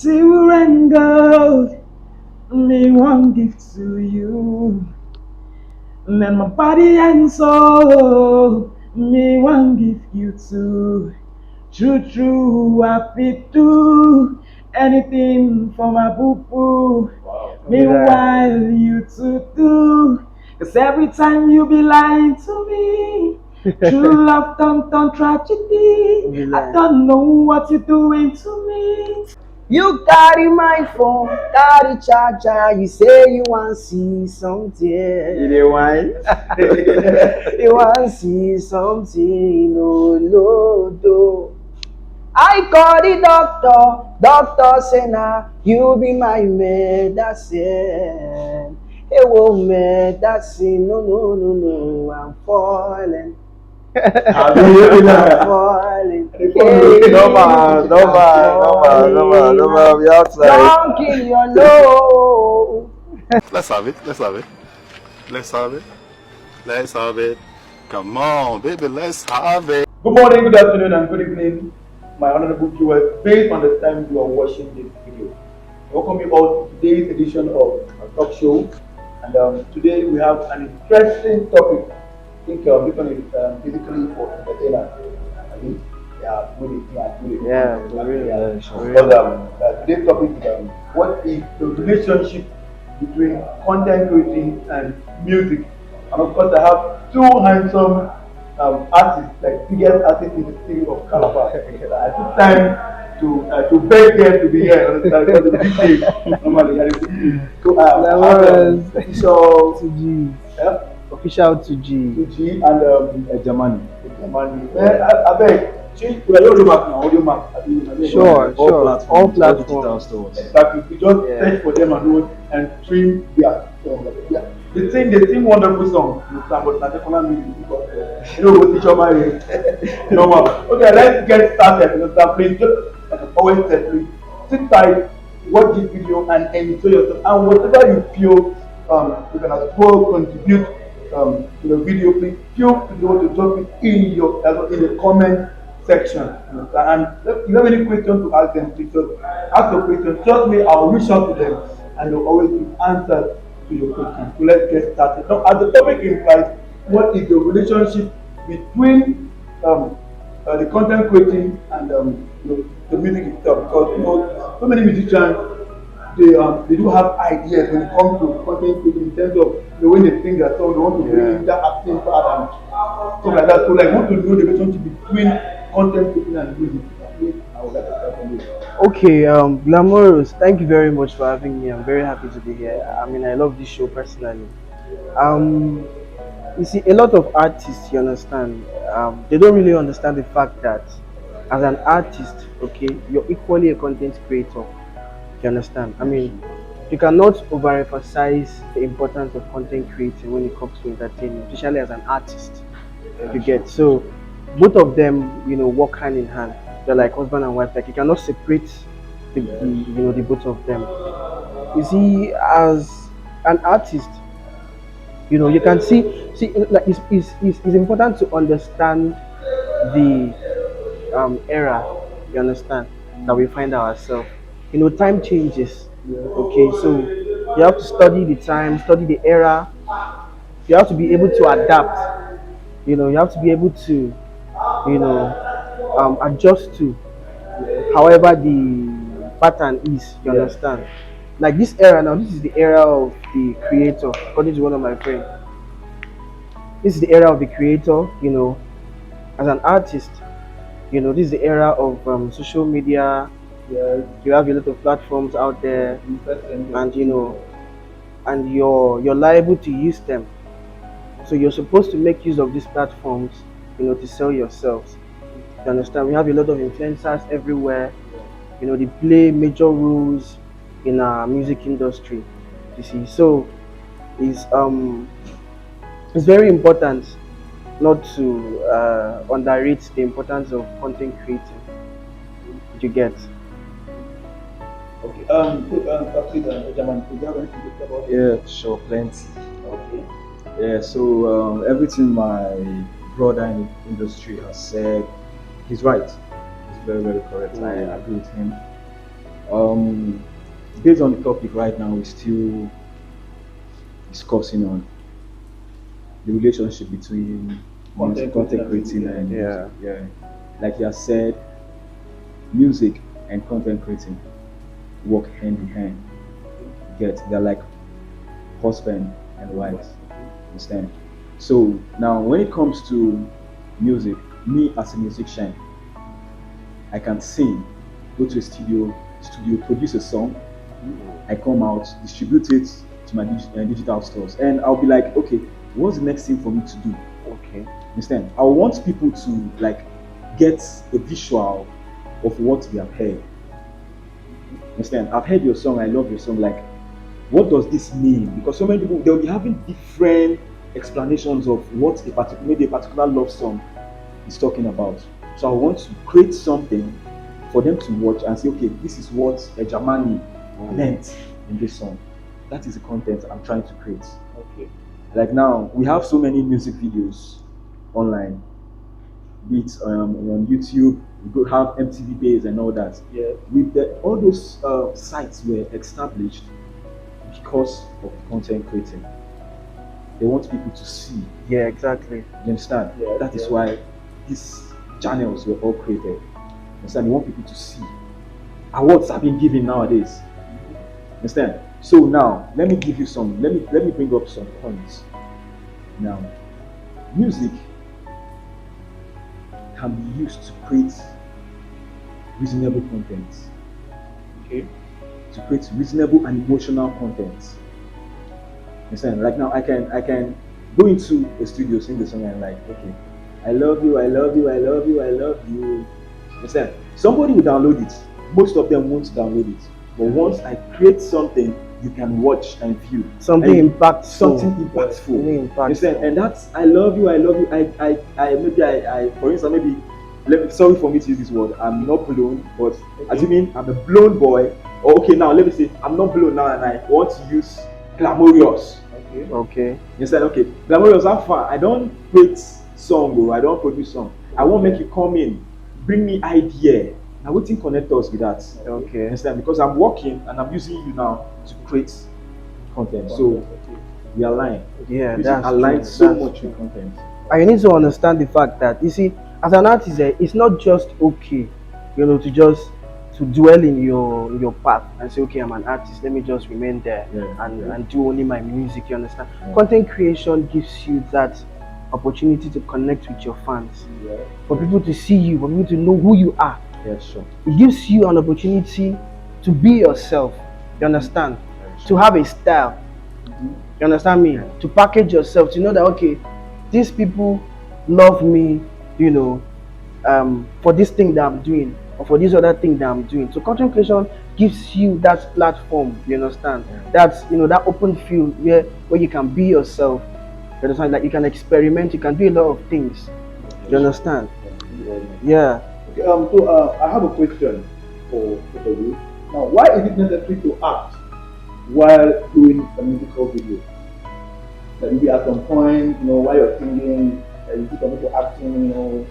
Silver and gold, me one gift to you. And my body and soul, me one give you to. True, true, happy to anything for my boo boo. Meanwhile, you to do. Cause every time you be lying to me, true love turn tragedy. I don't know what you're doing to me. You carry my phone, carry charger. You say you want see something. You wine? You want see something. No, no, no. I call the doctor. Doctor say nah, you be my medicine. Hey, whoa, medicine. No, no, no, no. I'm falling. How do you do that? Falling. No man, no man, no man, no man, no man, we outside. Don't kill your love. Let's have it. Let's have it. Let's have it. Let's have it. Come on, baby. Let's have it. Good morning, good afternoon, and good evening, my honorable viewers, based on the time you are watching this video. Welcome you all to today's edition of our talk show. And today we have an interesting topic. I think this one is basically for entertainers. I mean, yeah, really. But today's topic is what is the relationship between content creating and music. And of course, I have two handsome artists, like biggest artists in the city of Calabar. I took time to beg them to be here. Understand? Because it's big day. Normally, and it's big day. So official to G. yeah, Official to G. G and Germany. Germany. Man, I beg. We are audio mark now. Audio mark. Sure. All digital platforms. stores. Exactly. We just search for them and stream their song. Yeah. They sing wonderful songs. You understand? But not the music because you know what each other is. Normal. Okay, let's get started. You understand? Please just like I always say, please sit tight, watch this video and enjoy yourself. And whatever you feel you can as well contribute to the video. Please feel free to drop it in the comment section. You understand? And if you have any questions to ask them, please just ask your question. Trust me, I'll reach out to them and they'll always give answers to your question. So let's get started. Now, as the topic implies, what is the relationship between the content creating and the music itself? Because so many musicians they do have ideas when it comes to content creating in terms of the way they sing their song, they want to bring in that acting part and stuff like that. So like, want to know the relationship between content creating and music. I would like to start from you. Okay, Glamorous, thank you very much for having me. I'm very happy to be here. I mean, I love this show personally. You see, a lot of artists, you understand, they don't really understand the fact that as an artist, okay, you're equally a content creator. You understand? I mean, you cannot overemphasize the importance of content creating when it comes to entertainment, especially as an artist. You get so both of them, work hand in hand. They're like husband and wife. Like you cannot separate the both of them. You see, as an artist, you can see like it's important to understand the era. You understand that we find ourselves. Time changes. Okay, so you have to study the time, study the era. You have to be able to adapt. You have to be able to adjust to however the pattern is. You understand? Like this era now, this is the era of the creator, according to one of my friends. This is the era of the creator. As an artist, this is the era of social media. You have a lot of platforms out there, and and you're liable to use them. So you're supposed to make use of these platforms, to sell yourselves. You understand? We have a lot of influencers everywhere. They play major roles in our music industry. You see, so it's it's very important not to underrate the importance of content creating. You get? Okay. Please, German, do you have anything to say about it? Yeah, sure, plenty. Okay. Yeah, so everything my brother in the industry has said, he's right. He's very, very correct. I agree with him. Um, Based on the topic right now, we're still discussing on the relationship between Content content creating creating and and Yeah. music. Yeah, like you have said, music and content creating work hand in hand. They're like husband and wives. Understand? So now, when it comes to music, me as a musician, I can sing, go to a studio, produce a song. I come out, distribute it to my digital stores, and I'll be like, okay, what's the next thing for me to do? Okay. Understand? I want people to like get a visual of what we have heard. Understand? I've heard your song, I love your song. Like, what does this mean? Because so many people they'll be having different explanations of what a particular maybe a particular love song is talking about. So I want to create something for them to watch and say, okay, this is what a Germany meant in this song. That is the content I'm trying to create. Okay. Like now, we have so many music videos online, be it on YouTube, we go have MTV Base and all that. Yeah. All those sites were established because of content creating. They want people to see. Yeah, exactly. You understand? Yeah, That is yeah. why these channels were all created. You understand? They want people to see. Awards are being given nowadays. Understand? So now, let me give you some. Let me bring up some points. Now, music can be used to create reasonable content. Okay. To create reasonable and emotional content. Understand? Like now, I can go into a studio, sing the song, and like, okay, I love you, I love you, I love you, I love you. Understand? Somebody will download it. Most of them won't download it. But once I create something, you can watch and view. Something And impactful. Something impactful. Something impactful. Understand? And that's I love you, I love you. I for instance, sorry for me to use this word. I'm not blown, but assuming I'm a blown boy. Or okay, now let me say I'm not blown now, and I want to use glamorous. Okay. Okay. You said okay, glamorous. How far? I don't create song, or I don't produce song. I won't make you come in, bring me idea. Now we think connect us with that. Okay. Understand? Because I'm working and I'm using you now to create content. So we align. Yeah, Music that's aligns true. so That's much true. with content. And you need to understand the fact that you see, as an artist, it's not just okay, to just to dwell in your path and say, okay, I'm an artist, let me just remain there and do only my music. You understand? Yeah. Content creation gives you that opportunity to connect with your fans, Yeah. for people to see you, for people to know who you are. Yeah, sure. It gives you an opportunity to be yourself. You understand? To have a style. You understand me? To package yourself, to know that okay, these people love me, for this thing that I'm doing, or for this other thing that I'm doing. So content creation gives you that platform. You understand? That's that open field where you can be yourself. You understand? That you can experiment, you can do a lot of things. You understand? Yeah. Okay, so I have a question for both of you. Now, why is it necessary to act while doing a musical video? That maybe at some point, while you're singing, you see some people acting, or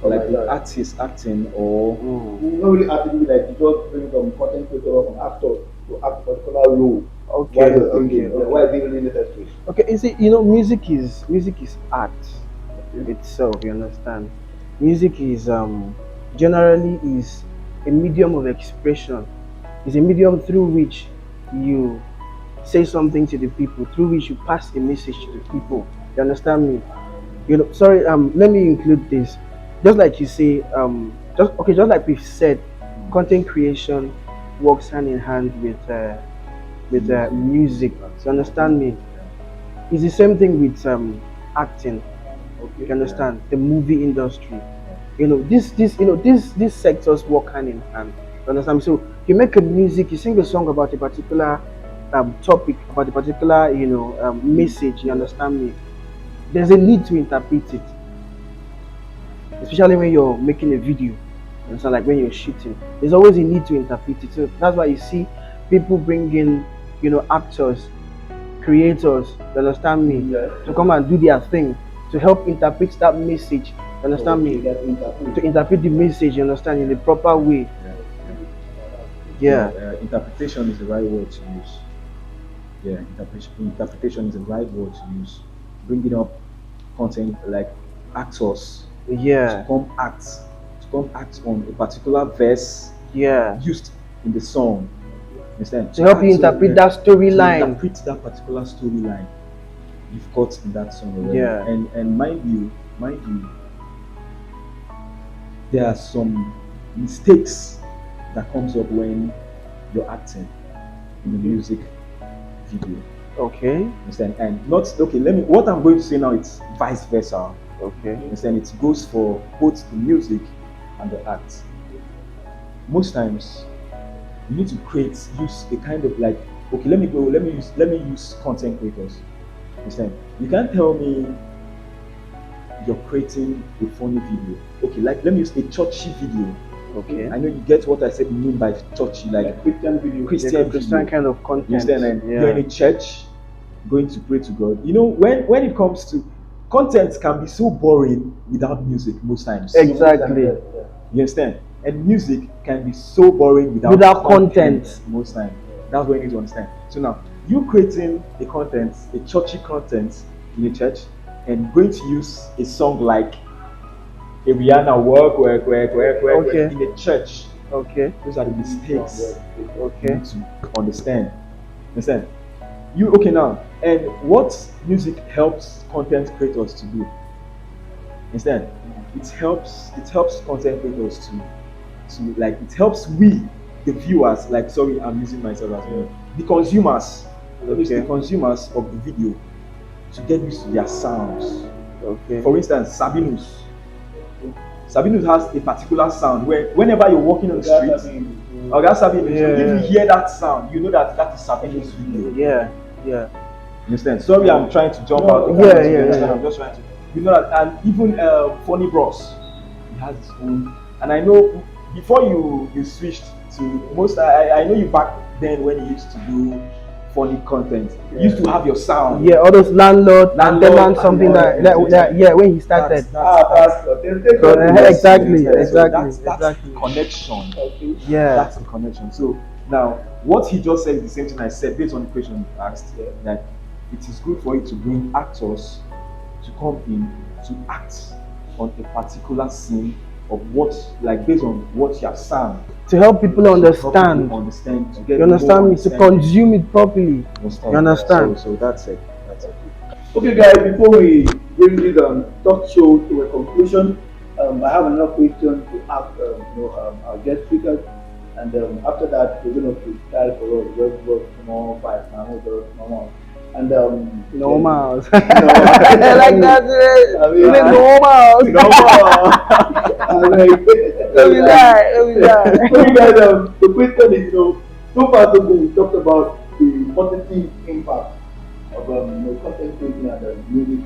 Like the that. artist acting or You not really acting, like you just bring some content creator or some actor to act a particular role. Okay. While you're singing. Okay. Why is it really necessary? Okay, you see, music is art itself. You understand? Music is generally is a medium of expression. It's a medium through which you say something to the people, through which you pass a message to the people. You understand me? Sorry. Let me include this. Just like you say, just like we've said, content creation works hand in hand with music. You understand me? It's the same thing with acting. You understand? The movie industry. These sectors work hand in hand. You understand? So you make a music, you sing a song about a particular topic, about a particular message. You understand me? There's a need to interpret it, especially when you're making a video. You understand? Like when you're shooting, there's always a need to interpret it. So that's why you see people bring in actors, creators, you understand me, to come and do their thing, to help interpret that message, you understand me, to interpret the message, you understand, in the proper way. Yeah. Interpretation is the right word to use. Yeah, interpretation is the right word to use. Bringing up content like actors Yeah. to come act on a particular verse Yeah. used in the song. Understand? To help you act interpret that to storyline. interpret that particular storyline you've got in that song already. Yeah. And mind you, there are some mistakes that comes up when you're acting in the music video. Okay. Understand? And not okay. Let me. What I'm going to say now, it's vice versa. Okay. Understand? It goes for both the music and the act. Most times, you need to use a kind of like. Okay, let me use content creators. Understand? You can't tell me you're creating a funny video. Okay, like let me use a churchy video. Okay. I know you get what I said mean by churchy, like Christian video. Christian Christian video. kind of content. You understand? And Yeah. you're in a church going to pray to God. You know, when it comes to content can be so boring without music most times. Exactly. You understand? And music can be so boring Without content. most times. That's what you need to understand. So now, you creating a content, a churchy content in a church, and going to use a song like a Rihanna work Okay. in a church. Okay. Those are the mistakes you Okay. need to understand. Understand? You okay now? And what music helps content creators to do? Understand? It helps content creators to like it helps we the viewers, like sorry, I'm using myself as well. The consumers, the consumers of the video to get used to their sounds. Okay. For instance, Sabinus has a particular sound where whenever you're walking on the street, or that's Sabinus, if you hear that sound, you know that is Sabinus video. Yeah. Yeah. You understand? Sorry, I'm trying to jump out. Yeah. I'm just trying to, you know that, and even Funny Bros, he has his own. And I know before you switched to most, I know you back then when you used to do funny content. You used to have your sound. Yeah, all those landlord and tenant something that when he started. Exactly. That's the connection. Yeah. That's the connection. So now, what he just said is the same thing I said based on the question you asked. That it is good for you to bring actors to come in to act on a particular scene of what, like based on what you have sung. To help people understand. To get You understand me? To consume it properly. You understand? So that's it. That's it. Okay, guys, before we bring this talk show to a conclusion, I have another question to ask our guest speakers, and after that, we're going to freestyle for us. Just more 5 now, and Normal. I Like that. I mean, Normal. Let me lie. Okay, guys, the question is, so far so good, we talked about the positive impact of content creating and music,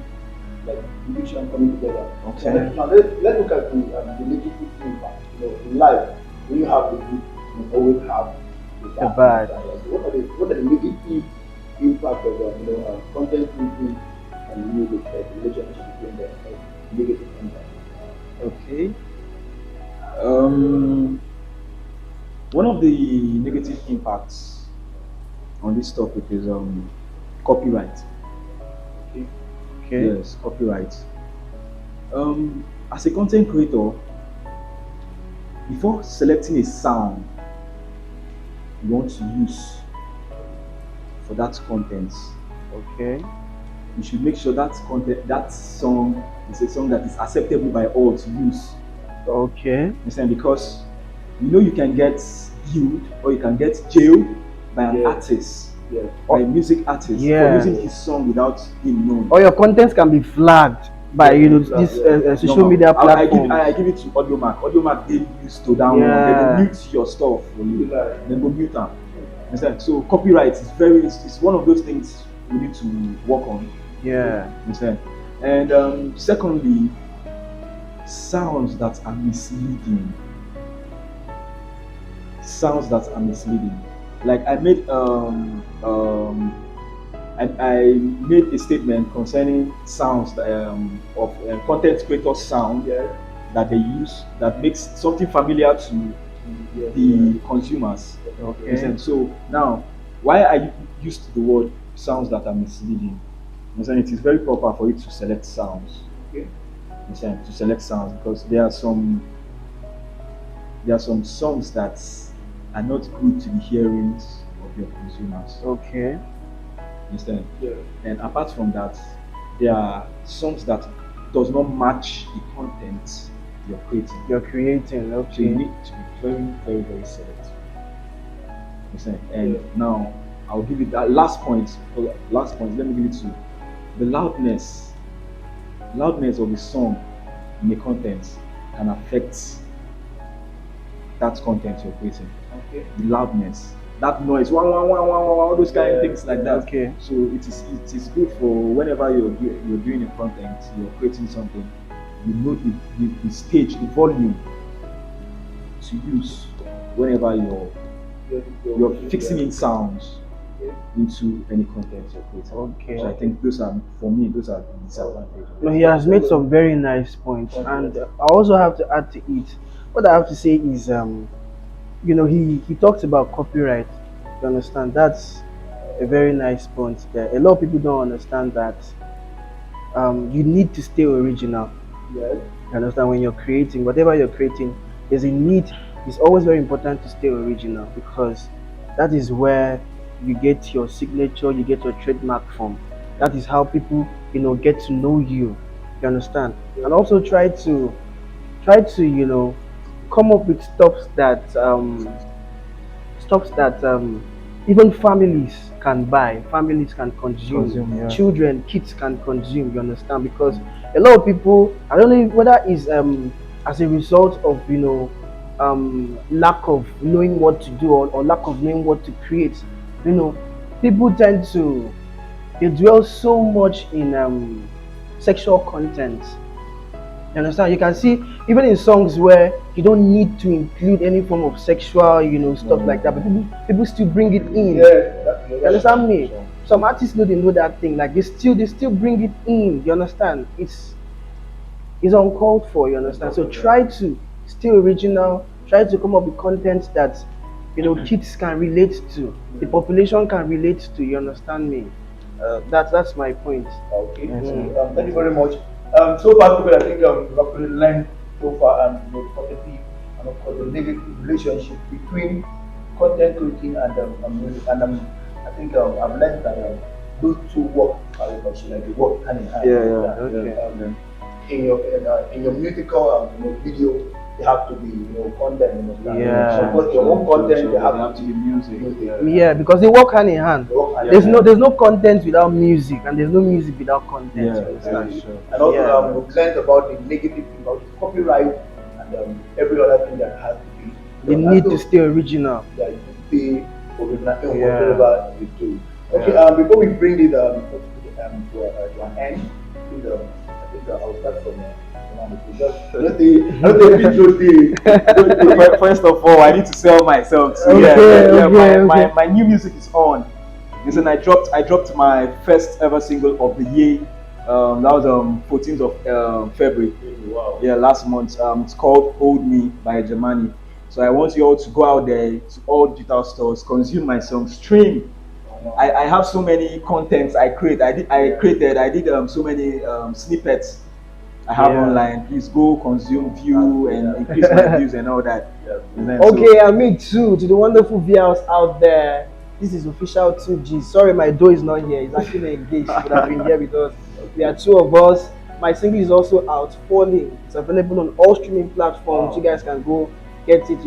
like musician coming together. Okay. Now let's look at the negative impact. In life, when you have the good, you always have the bad. So what are the negative impact of content creating and music, like the relationship between them, like negative impact? Okay. One of the negative impacts on this topic is copyright. Okay. Yes, copyright. As a content creator, before selecting a sound you want to use for that content, Okay. you should make sure that song is a song that is acceptable by all to use. Okay. Understand? Because you can get sued or you can get jailed by an artist, by a music artist for using his song without him knowing. Or your contents can be flagged by this social media platform. I give it to AudioMac. AudioMac they used to download. They will mute your stuff for you. They will mute them. Understand? So copyright is it's one of those things we need to work on. Yeah. Understand? And secondly, sounds that are misleading. Like I made I made a statement concerning sounds of content creators' sound that they use that makes something familiar to the consumers. Okay. Understand? So now, why I used the word sounds that are misleading? Understand? It is very proper for you to select sounds. Okay. Understand? To select sounds because there are some songs that are not good to the hearings of your consumers. Okay. Understand? Yeah. And apart from that, there are songs that does not match the content you're creating. You're creating. So you Okay. need to be very, very, very selective. Understand? And Yeah. now I'll give it that last point. Last point. Let me give it to you. The loudness of the song in the content can affect that content you're creating. Okay. The loudness, that noise, wah, wah, wah, wah, wah, all those kind of things like that. Okay. So it is good for whenever you're doing a content, you're creating something, you know the stage, the volume to use whenever you're fixing in sounds into any content you're creating. Okay. So I think those are, for me, those are the disadvantages. No, he has made some very nice points, and I also have to add to it. What I have to say is, he talked about copyright. You understand? That's a very nice point there. A lot of people don't understand that you need to stay original. Yes. You understand? When you're creating, whatever you're creating, there's a need. It's always very important to stay original because that is where you get your signature, you get your trademark from. That is how people, get to know you. You understand? And also try to come up with stuff that even families can buy, families can consume, Yeah. children, kids can consume. You understand? Because a lot of people, I don't know whether it's as a result of lack of knowing what to do, or lack of knowing what to create. People tend to they dwell so much in sexual content. You understand? You can see even in songs where you don't need to include any form of sexual, stuff like that, but people still bring it in. You understand me? Some artists know they know that thing. Like they still bring it in. You understand? It's uncalled for. You understand? So try to stay original. Try to come up with content that kids can relate to, the population can relate to. You understand me? That's my point. Okay. Yes, So, thank you very much. So far, people, I think we've actually learned so far the positive and of course the negative relationship between content creating and music. And I think I've learned that those two work like they work hand in hand. Okay. In your musical video, they have to be content. Yeah. Of course, your own content, they have to be music. Yeah, because they work hand in hand. They work hand in There's hand. there's no content without music, and there's no music without content. You understand? Yeah, sure. And also, Yeah. we've learned about the negative thing about copyright and every other thing that has to be. They need to stay original. Yeah, you stay original in Yeah. whatever you do. Okay, before we bring this to an end, please, I think I'll start from First of all, I need to sell myself. So Okay. my new music is on. Listen, I dropped my first ever single of the year. That was 14th of February. Wow. Yeah, last month. It's called "Hold Me" by Germany. So I want you all to go out there to all digital stores, consume my song, stream. I have so many contents I create. I did so many snippets I have online. Please go consume, view, and increase my views and all that. And then, Okay, and me too. To the wonderful viewers out there, this is official 2G. Sorry, my dough is not here. He's actually engaged. He would have been here with us. We are two of us. My single is also out, Falling. It's available on all streaming platforms. You guys can go get it.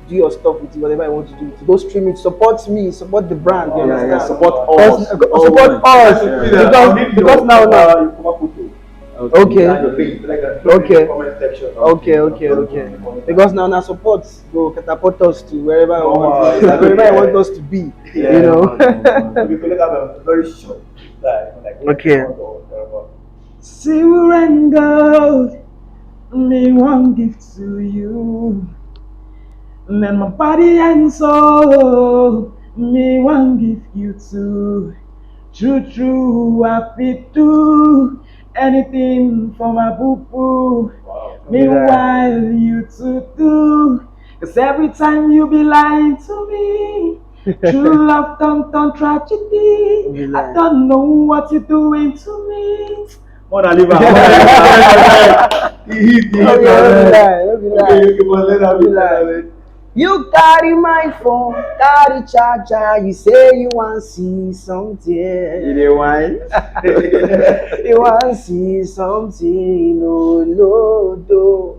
Do your stuff with it, whatever you want to do. To go stream it. Support me. Support the brand. You understand? support us. Support us. Because now. Okay. Okay. Okay. Because now support go catapult us to wherever I want us to be. We could have a very short time. Okay. Silver and gold, me one gift to you. And my body and soul, me one give you to. True, I fit do anything for my boo boo. Wow. Meanwhile, you to do Cause every time you be lying to me, true love turn tragedy. Be I lying. don't know what you're doing to me. More than liver. He hit. Don't be lying, don't be lying. Okay, but let her be. Let her be. You carry my phone, carry charger. You say you want see something. You wine. You want see something. No, do.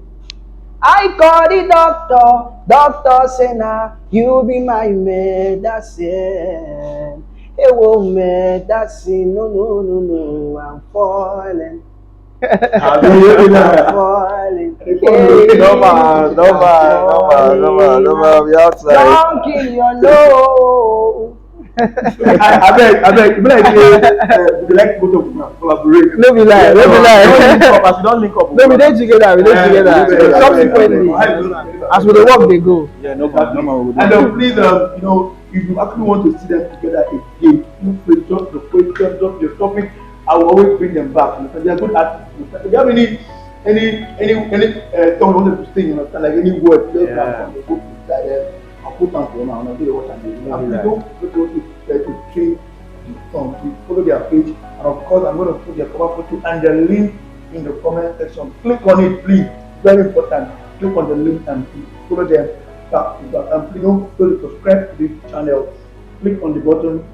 I call the doctor. Doctor say nah, you be my medicine. Hey, whoa, medicine. No. I'm falling. I'm falling. No, we outside. Don't kill your love. I beg. You like both of them collaborate. No be lie, no be lie. Don't link up. No, we dey together, Subsequently, as we dey work, they go. Yeah, no problem. And please, if you actually want to see them together again, feel free to drop your question, drop your topic. I will always bring them back. They are good artists. If you have any song you wanted to sing, like any word, just from the book, I'll put down for you now and I'll tell you what I'm doing. And please don't forget to change the song. Please follow their page, and of course, I'm going to put their cover photo and the link in the comment section. Click on it, please. Very important. Click on the link and please follow them back to back. And please don't forget to subscribe to this channel. Click on the button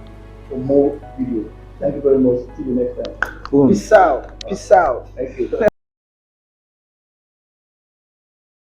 for more videos. Thank you very much. See you next time. Peace out. Thank you.